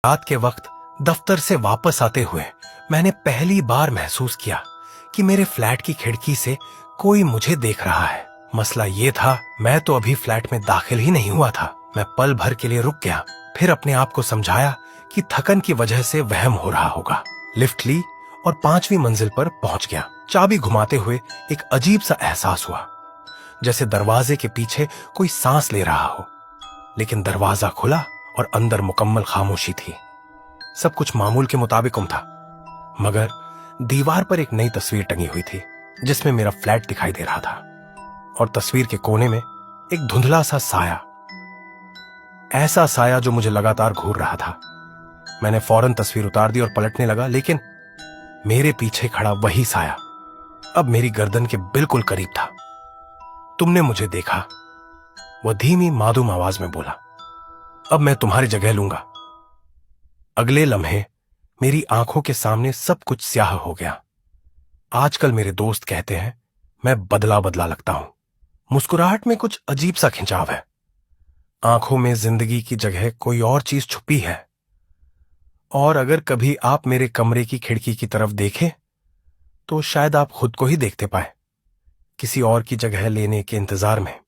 रात के वक्त दफ्तर से वापस आते हुए मैंने पहली बार महसूस किया कि मेरे फ्लैट की खिड़की से कोई मुझे देख रहा है। मसला ये था, मैं तो अभी फ्लैट में दाखिल ही नहीं हुआ था। मैं पल भर के लिए रुक गया, फिर अपने आप को समझाया कि थकन की वजह से वहम हो रहा होगा। लिफ्ट ली और 5वीं मंजिल पर पहुंच गया। चाबी घुमाते हुए एक अजीब सा एहसास हुआ, जैसे दरवाजे के पीछे कोई सांस ले रहा हो। लेकिन दरवाजा खुला और अंदर मुकम्मल खामोशी थी। सब कुछ मामूल के मुताबिक था, मगर दीवार पर एक नई तस्वीर टंगी हुई थी जिसमें मेरा फ्लैट दिखाई दे रहा था, और तस्वीर के कोने में एक धुंधला सा साया, ऐसा साया जो मुझे लगातार घूर रहा था। मैंने फौरन तस्वीर उतार दी और पलटने लगा, लेकिन मेरे पीछे खड़ा वही साया अब मेरी गर्दन के बिल्कुल करीब था। तुमने मुझे देखा, वह धीमी मासूम आवाज में बोला। अब मैं तुम्हारी जगह लूंगा। अगले लम्हे मेरी आंखों के सामने सब कुछ स्याह हो गया। आजकल मेरे दोस्त कहते हैं मैं बदला बदला लगता हूं। मुस्कुराहट में कुछ अजीब सा खिंचाव है, आंखों में जिंदगी की जगह कोई और चीज छुपी है। और अगर कभी आप मेरे कमरे की खिड़की की तरफ देखें तो शायद आप खुद को ही देखते पाए, किसी और की जगह लेने के इंतजार में।